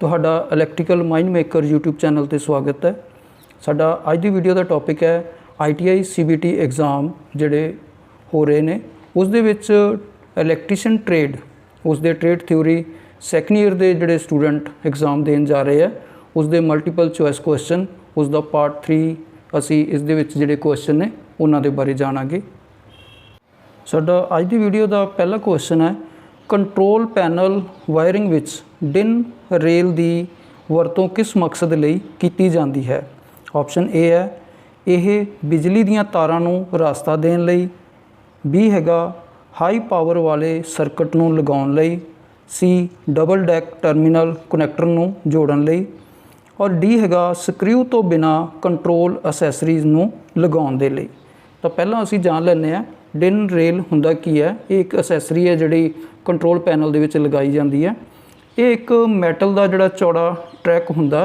ਤੁਹਾਡਾ electrical mind maker YouTube channel ਤੇ ਸਵਾਗਤ ਹੈ। ਸਾਡਾ ਅੱਜ ਦੀ ਵੀਡੀਓ ਦਾ ਟੌਪਿਕ ਹੈ ITI CBT ਐਗਜ਼ਾਮ ਜਿਹੜੇ ਹੋ ਰਹੇ ਨੇ ਉਸ ਦੇ ਵਿੱਚ ਇਲੈਕਟ੍ਰੀਸ਼ੀਅਨ ਟ੍ਰੇਡ ਉਸ ਦੇ ਟ੍ਰੇਡ ਥਿਊਰੀ ਸੈਕੰਡ ਈਅਰ ਦੇ ਜਿਹੜੇ ਸਟੂਡੈਂਟ ਐਗਜ਼ਾਮ ਦੇਣ ਜਾ ਰਹੇ ਆ ਉਸ ਦੇ ਮਲਟੀਪਲ ਚੋਇਸ ਕੁਐਸਚਨ ਉਸ ਦਾ ਪਾਰਟ 3 ਅਸੀਂ ਇਸ ਦੇ ਵਿੱਚ ਜਿਹੜੇ ਕੁਐਸਚਨ ਨੇ ਉਹਨਾਂ ਦੇ ਬਾਰੇ ਜਾਣਾਂਗੇ। ਸਾਡਾ ਅੱਜ ਦੀ ਵੀਡੀਓ ਦਾ ਪਹਿਲਾ ਕੁਐਸਚਨ ਹੈ कंट्रोल पैनल वायरिंग विच डिन रेल की वरतों किस मकसद लई कीती जाती है। ऑप्शन ए है यह बिजली दीयां तारां नूं रास्ता देण लई, बी हैगा हाई पावर वाले सर्किट नूं लगाउण लई, C double deck terminal connector नूं जोड़न लई और डी हैगा स्क्रू तो बिना कंट्रोल असैसरीज़ नूं लगाउण दे लई। तो पहलां असीं जाण लैंदे आ डिन रेल हुंदा की है। ये एक असैसरी है जिहड़ी कंट्रोल पैनल दे विच लगाई जाती है। ये एक मैटल का जिहड़ा चौड़ा ट्रैक हुंदा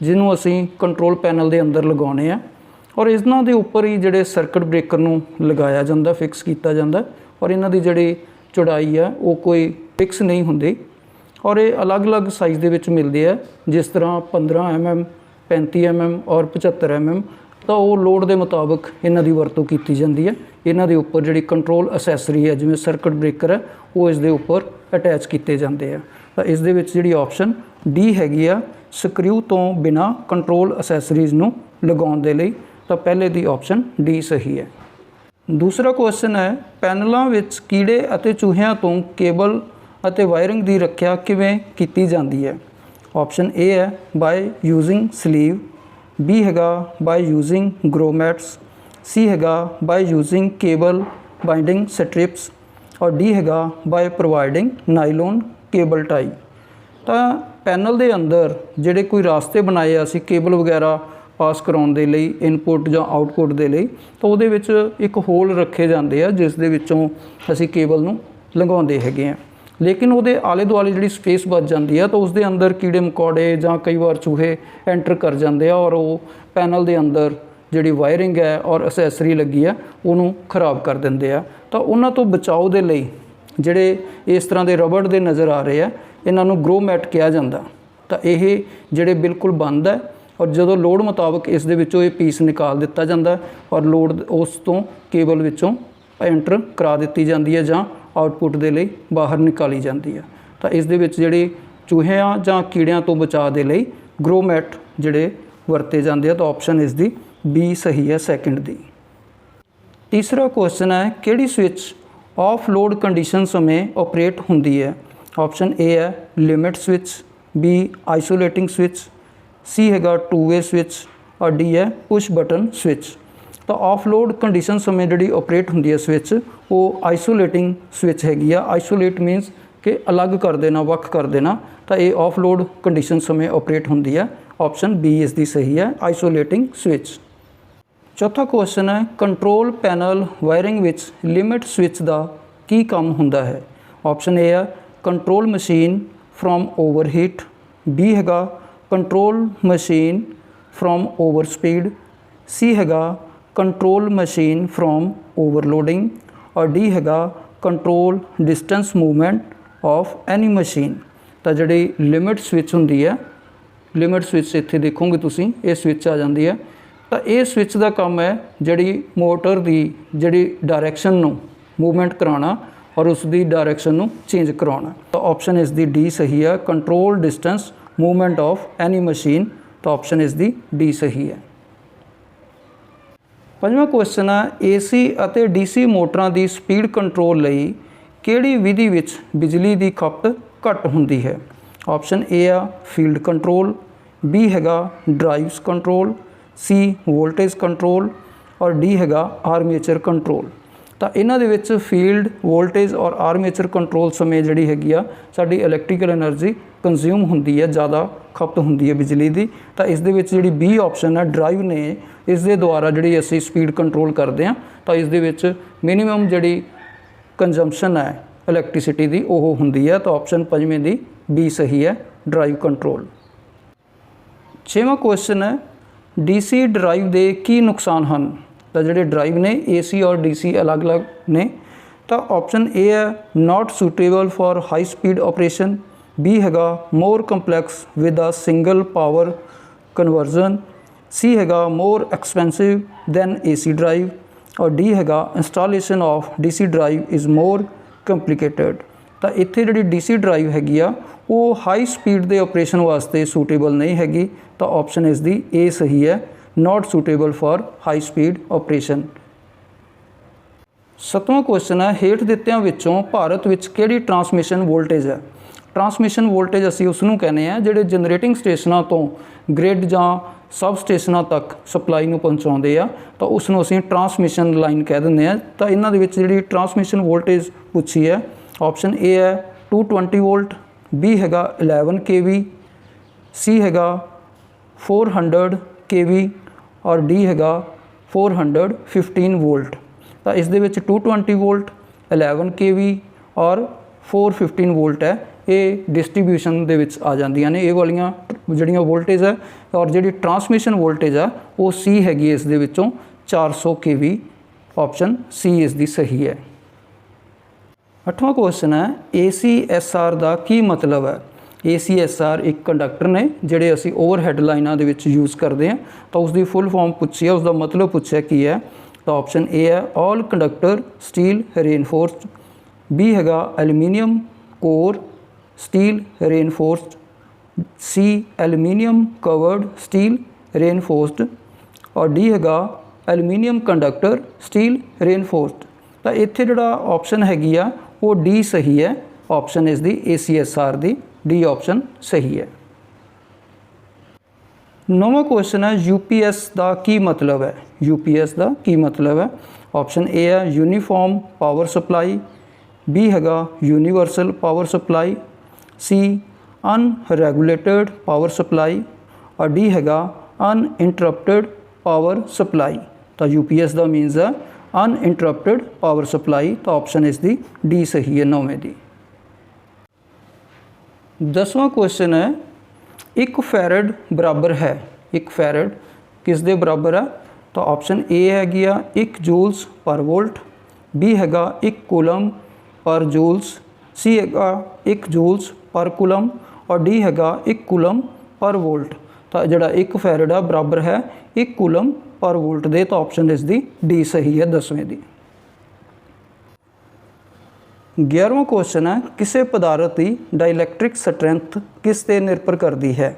जिन्हों असीं कंट्रोल पैनल के अंदर लगाउने आ और इन्हां दे उपर ही जिहड़े सर्किट ब्रेकर नूं लगाया जाता फिक्स किया जाता और इन्हां दी जिहड़ी चौड़ाई है वो कोई फिक्स नहीं हुंदी और ये अलग अलग साइज़ दे विच मिलदी है। जिस तरह 15 mm 35 mm और 75 mm तो वो लोड के मुताबिक इन्हां दी वरतों की जाती है। इन्हां दे उपर जिहड़ी कंट्रोल असैसरी है जिवें सर्किट ब्रेकर है वो इस दे उपर अटैच किए जाते हैं। तो इस दे विच जिहड़ी ऑप्शन डी हैगी आ स्क्रू तो बिना कंट्रोल असैसरीज़ नूं लगाउण दे लई। तो पहले दी ऑप्शन डी सही है। दूसरा क्वेश्चन है पैनलों विच कीड़े अते चूहियां तो केबल अते वायरिंग की रखिया किवें कीती जाती है। ऑप्शन ए है बाय यूजिंग स्लीव, बी हैगा बाय यूजिंग ग्रोमैट्स, सी हैगा by using cable binding strips और डी हैगा by providing nylon cable tie. तो पैनल के अंदर जिहड़े कोई रास्ते बनाए असी केबल वगैरह पास कराउण दे लई इनपुट जां आउटपुट दे लई तो उहदे विच एक होल रखे जाते हैं जिस दे विचों असी केबल नूं लंघाउंदे हैगे आ। लेकिन वो आले दुआले जी स्पेस बच जाती है तो उसके अंदर कीड़े मकौड़े जां कई बार चूहे एंटर कर जाते हैं और वो पैनल के अंदर जी वायरिंग है और असैसरी लगी है उन्होंने खराब कर देंगे आ। तो उन्होंने तो बचाव के लिए जोड़े इस तरह के रबड़ के नज़र आ रहे हैं इन्हों ग्रोमैट कहा जाता। तो ये जोड़े बिल्कुल बंद है और जो लोड मुताबिक इस ये पीस निकाल दिता जाता है और लोड उस तो केबल विचों एंटर करा दी जाती है जां आउटपुट के लिए बाहर निकाली जाती है। तो इस दे विच जिहड़े चूहियां जां कीड़ियां तो बचाव के लिए ग्रोमैट जिहड़े वरते जाते हैं। तो ऑप्शन इसकी बी सही है सैकेंड दी। तीसरा क्वेश्चन है किहड़ी स्विच ऑफ लोड कंडीशन समय ऑपरेट होंदी है। ऑप्शन ए है limit switch, B isolating switch, C हैगा टू वे स्विच और डी है पुश बटन स्विच। तो ऑफ लोड कंडीशन समय जी ऑपरेट होंदी है स्विच वो आइसोलेटिंग स्विच हैगी आ। आइसोलेट मीनस कि अलग कर देना वख कर देना। तो ये ऑफ लोड कंडीशन समय ऑपरेट होंदी है। ऑप्शन बी इसकी सही है आइसोलेटिंग स्विच। चौथा क्वेश्चन है कंट्रोल पैनल वायरिंग विच लिमिट स्विच का की काम हुंदा है। ऑप्शन ए है control machine from overheat, B हैगा control machine from over speed, C हैगा कंट्रोल मशीन फ्रॉम ओवरलोडिंग और डी हैगा control distance movement of any machine. तो जी लिमिट स्विच होंदी है लिमिट स्विच इत्थे देखोगे तुसीं ये स्विच आ जाती है। तो ये स्विच का काम है जी मोटर की जी डायरैक्शन नूं मूवमेंट कराना और उसकी डायरैक्शन नूं चेंज कराना। तो ऑप्शन इसकी डी सही है control distance movement of any machine. तो ऑप्शन इसकी डी सही है। पंजवां क्वेश्चन है AC अते DC मोटरां की स्पीड कंट्रोल लई किहड़ी विधि विच बिजली की खपत घट हुंदी है। ऑप्शन ए आ फील्ड कंट्रोल, बी हैगा drives control, C voltage control और डी हैगा आर्मेचर कंट्रोल। तो इन्हां दे विच फील्ड वोल्टेज और आर्मेचर कंट्रोल समय जिहड़ी हैगी आ साडी इलैक्ट्रीकल एनर्जी कंज्यूम हुंदी है ज़्यादा खपत हुंदी है बिजली की। तो इस दे विच जिहड़ी बी ऑप्शन है ड्राइव ने इस दे द्वारा जिहड़ी असीं स्पीड कंट्रोल करते हैं। तो इस दे विच मिनीमम जिहड़ी कंजम्पशन है इलैक्ट्रीसिटी की वो हुंदी है। तो ऑप्शन पंजवें दी बी सही है ड्राइव कंट्रोल। छेवां क्वेश्चन है DC ड्राइव के की नुकसान हैं। तो जिहड़े ड्राइव ने AC और DC अलग अलग ने। तो ऑप्शन ए है not suitable for high speed operation, B हैगा more complex with a single power conversion, C हैगा more expensive than AC drive, और डी हैगा installation of DC drive is more complicated. तो इत्थे जिहड़ी DC ड्राइव हैगी आ वो हाई स्पीड के ऑपरेशन वास्ते सूटेबल नहीं हैगी, तो ऑप्शन इस दी ए सही है, not suitable for high speed operation. 7वां क्वेश्चन है हेठ दित्तियां विचों भारत विच किहड़ी ट्रांसमिशन वोल्टेज है। ट्रांसमिशन वोल्टेज असी उसनूं कहने हैं जिहड़े जनरेटिंग स्टेशनों तो ग्रिड जां सब स्टेशनों तक सप्लाई नूं पहुँचाउंदे आ, तो उसनूं असीं ट्रांसमिशन लाइन कह दिंदे आ। तो इन्हां दे विच जिहड़ी ट्रांसमिशन वोल्टेज पुछी है, ऑप्शन ए है 220 वोल्ट, बी हैगा 11 kV, सी हैगा 400 kV और डी हैगा 415 वोल्ट। तो इस दे विच 220 वोल्ट, 11 kV और 415 वोल्ट है, ये डिस्ट्रीब्यूशन दे विच आ जांदियां ने ये वालियां जिहड़ियां वोल्टेज है। और जिहड़ी ट्रांसमिशन वोल्टेज है वो सी हैगी इस दे विचों 400 kV, ऑप्शन सी इस दी सही है। 8वां क्वेश्चन है ACSR का की मतलब है। ACSR एक कंडक्टर ने जिहड़े असी ओवरहेड लाइनां दे विच यूज़ करते हैं, तो उसकी फुल फॉर्म पूछी है, उसका मतलब पूछा की है। तो ऑप्शन ए है all conductor steel reinforced, B हैगा aluminium core steel reinforced, C aluminium covered steel reinforced और डी हैगा एलूमीनियम कंडक्टर स्टील रेनफोर्स्ड। तो इत्थे जिहड़ा ऑप्शन हैगी आ वो डी सही है, ऑप्शन इस दी ACSR दी डी ऑप्शन सही है। 9वां क्वेश्चन है UPS का की मतलब है। UPS का की मतलब है, ऑप्शन ए है यूनीफॉर्म पावर सप्लाई, बी हैगा यूनीवर्सल पावर सप्लाई, सी अनरैगुलेटेड पावर सप्लाई और डी हैगा अनइंटरप्टेड पावर सप्लाई। तो UPS का मीनस है अनइंटरप्टेड पावर सप्लाई, तो ऑप्शन इस दी डी सही है 9वें दी। 10वां क्वेश्चन है एक फैरड बराबर है, एक फैरड किस दे बराबर है। तो ऑप्शन ए हैगी आ 1 जूल्स पर वोल्ट, बी हैगा 1 कूलम पर जूल्स, सी हैगा 1 जूल्स पर कूलम और डी हैगा 1 कूलम पर वोल्ट। तो जिहड़ा 1 फैरड आ बराबर है 1 कूलम पर वोल्ट दे, तो ऑप्शन इस दी डी सही है 10वें दी। 11वां क्वेश्चन है किसी पदार्थ की डाइलैक्ट्रिक स्ट्रेंथ किस ते निर्भर करती है।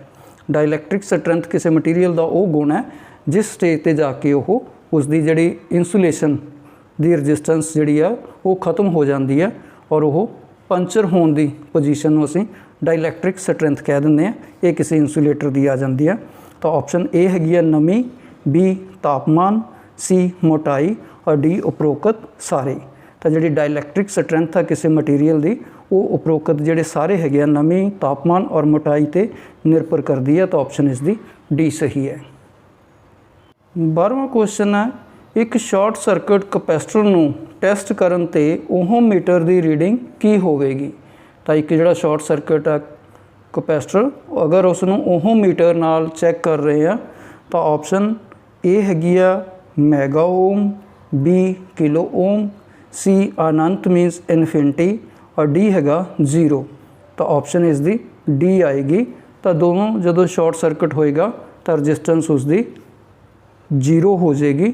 डाइलैक्ट्रिक स्ट्रेंथ किसी मटीरियल का वो गुण है जिस स्टेज पर जाके वो उसकी जिहड़ी इंसुलेशन की रजिस्टेंस जिहड़ी है वो खत्म हो जाती है और वो पंचर होने की पोजीशन में असीं डाइलैक्ट्रिक स्ट्रेंथ कह दिंदे आ। ये किसी इंसुलेटर की आ जाती है। तो ऑप्शन ए हैगी है नमी, बी तापमान, सी मोटाई और डी उपरोक्त सारे। तो जिहड़ी डाइलैक्ट्रिक स्ट्रेंथ है किसी मटीरियल की वो उपरोक्त जिहड़े सारे हैगे नमी, तापमान और मोटाई ते निर्भर करती है, तो ऑप्शन इस दी डी सही है। 12वां क्वेश्चन है एक शॉर्ट सर्किट कैपेसिटर नूं टैसट करन ते ओहम मीटर की रीडिंग की होवेगी। तो एक जिहड़ा शॉर्ट सर्किट है कैपेसिटर अगर उसनूं ओहम मीटर नाल चैक कर रहे हैं, तो ऑप्शन ए हैगी आ मैगा ओम, बी किलो ओम, सी अनंत मीनस इन्फिनिटी और डी हैगा 0। तो ऑप्शन इस दी डी आएगी। तो दोनों जदों शॉर्ट सर्किट होएगा तो रजिस्टेंस उसकी 0 हो जाएगी,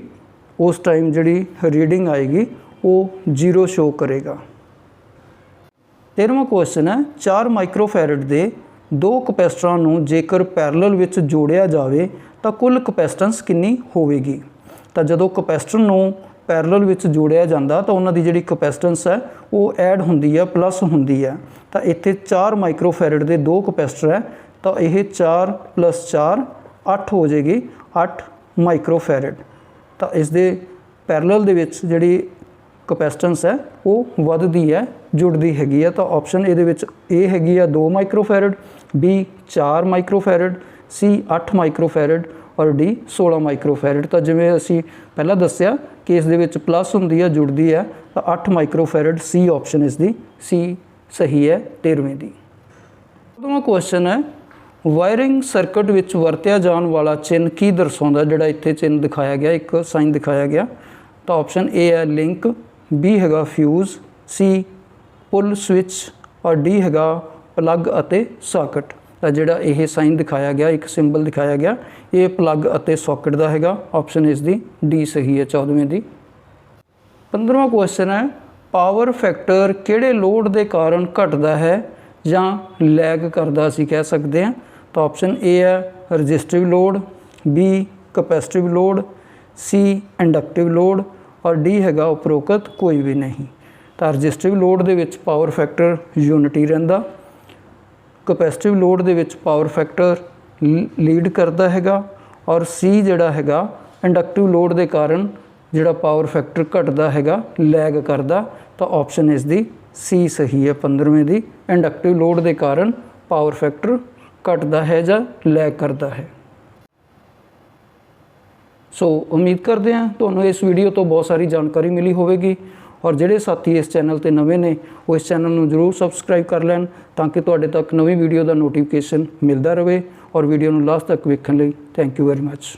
उस टाइम जिहड़ी रीडिंग आएगी वो 0 शो करेगा। 13वां क्वेश्चन है 4 माइक्रोफैरड के 2 कैपेसिटरां नूं जेकर पैरेलल विच जोड़िया जाए तो कुल कैपेसिटेंस कितनी होवेगी। तो जदों कैपेसिटर नूं पैरेलल विच जोड़िया जाता तो उन्हां दी जिहड़ी कैपेसिटेंस है वो ऐड हुंदी है, प्लस हुंदी है। तो इत्थे 4 माइक्रोफैरड के 2 कैपेसिटर है, तो यह 4 + 4 8 हो जाएगी, 8 माइक्रोफैरड। तो इस दे पैरेलल दे विच जिहड़ी कैपेसिटेंस है वो वधदी है, जुड़दी हैगी है। तो ऑप्शन इहदे विच ए हैगी आ 2 माइक्रोफैरड, बी 4 माइक्रोफैरड, सी 8 माइक्रोफैरड और डी 16 माइक्रोफैरड। तो जिवें असीं पहला दस्सिया कि इस दे विच प्लस हुंदी है, जुड़दी है, तो 8 माइक्रोफैरड सी ऑप्शन इस दी सी सही है 13वें दी। 14वां क्वेश्चन है वायरिंग सर्किट विच वरत्या जाने वाला चिन्ह की दर्शाउंदा। जिहड़ा इत्थे चिन्ह दिखाया गया, एक साइन दिखाया गया, तो ऑप्शन ए है लिंक, बी हैगा फ्यूज़, सी पुल स्विच और डी हैगा ਪਲੱਗ ਅਤੇ ਸਾਕਟ। ਤਾਂ ਜਿਹੜਾ ਇਹ ਸਾਈਨ ਦਿਖਾਇਆ ਗਿਆ, ਇੱਕ ਸਿੰਬਲ ਦਿਖਾਇਆ ਗਿਆ, ਇਹ ਪਲੱਗ ਅਤੇ ਸੌਕਟ ਦਾ ਹੈਗਾ। ਆਪਸ਼ਨ ਇਸ ਦੀ ਡੀ ਸਹੀ ਹੈ 14ਵੇਂ ਦੀ। 15ਵਾਂ ਕੁਐਸਚਨ ਹੈ, ਪਾਵਰ ਫੈਕਟਰ ਕਿਹੜੇ ਲੋਡ ਦੇ ਕਾਰਨ ਘਟਦਾ ਹੈ ਜਾਂ ਲੈਗ ਕਰਦਾ ਅਸੀਂ ਕਹਿ ਸਕਦੇ ਹਾਂ। ਤਾਂ ਆਪਸ਼ਨ ਏ ਹੈ ਰਜਿਸਟਿਵ ਲੋਡ, ਬੀ ਕਪੈਸਿਟਿਵ ਲੋਡ, ਸੀ ਇੰਡਕਟਿਵ ਲੋਡ ਔਰ ਡੀ ਹੈਗਾ ਉਪਰੋਕਤ ਕੋਈ ਵੀ ਨਹੀਂ। ਤਾਂ ਰਜਿਸਟਿਵ ਲੋਡ ਦੇ ਵਿੱਚ ਪਾਵਰ ਫੈਕਟਰ ਯੂਨਿਟੀ ਰਹਿੰਦਾ, ਕਪੈਸਿਟਿਵ ਲੋਡ ਦੇ ਵਿੱਚ ਪਾਵਰ ਫੈਕਟਰ ਲੀਡ ਕਰਦਾ ਹੈਗਾ ਔਰ ਸੀ ਜਿਹੜਾ ਹੈਗਾ ਇੰਡਕਟਿਵ ਲੋਡ ਦੇ ਕਾਰਨ ਜਿਹੜਾ ਪਾਵਰ ਫੈਕਟਰ ਘਟਦਾ ਹੈਗਾ, ਲੈਗ ਕਰਦਾ। ਤਾਂ ਆਪਸ਼ਨ ਇਸ ਦੀ ਸੀ ਸਹੀ ਹੈ 15ਵੇਂ ਦੀ। ਇੰਡਕਟਿਵ ਲੋਡ ਦੇ ਕਾਰਨ ਪਾਵਰ ਫੈਕਟਰ ਘਟਦਾ ਹੈ ਜਾਂ ਲੈਗ ਕਰਦਾ ਹੈ। ਸੋ ਉਮੀਦ ਕਰਦੇ ਹਾਂ ਤੁਹਾਨੂੰ ਇਸ ਵੀਡੀਓ ਤੋਂ ਬਹੁਤ ਸਾਰੀ ਜਾਣਕਾਰੀ ਮਿਲੀ ਹੋਵੇਗੀ ਔਰ ਜਿਹੜੇ ਸਾਥੀ ਇਸ ਚੈਨਲ ਤੇ ਨਵੇਂ ਨੇ ਉਹ ਇਸ ਚੈਨਲ ਨੂੰ ਜ਼ਰੂਰ ਸਬਸਕ੍ਰਾਈਬ ਕਰ ਲੈਣ ਤਾਂ ਕਿ ਤੁਹਾਡੇ ਤੱਕ ਨਵੀਂ ਵੀਡੀਓ ਦਾ ਨੋਟੀਫਿਕੇਸ਼ਨ ਮਿਲਦਾ ਰਹੇ। ਔਰ ਵੀਡੀਓ ਨੂੰ ਲਾਸਟ ਤੱਕ ਵੇਖਣ ਲਈ ਥੈਂਕ ਯੂ ਵੈਰੀ ਮੱਚ।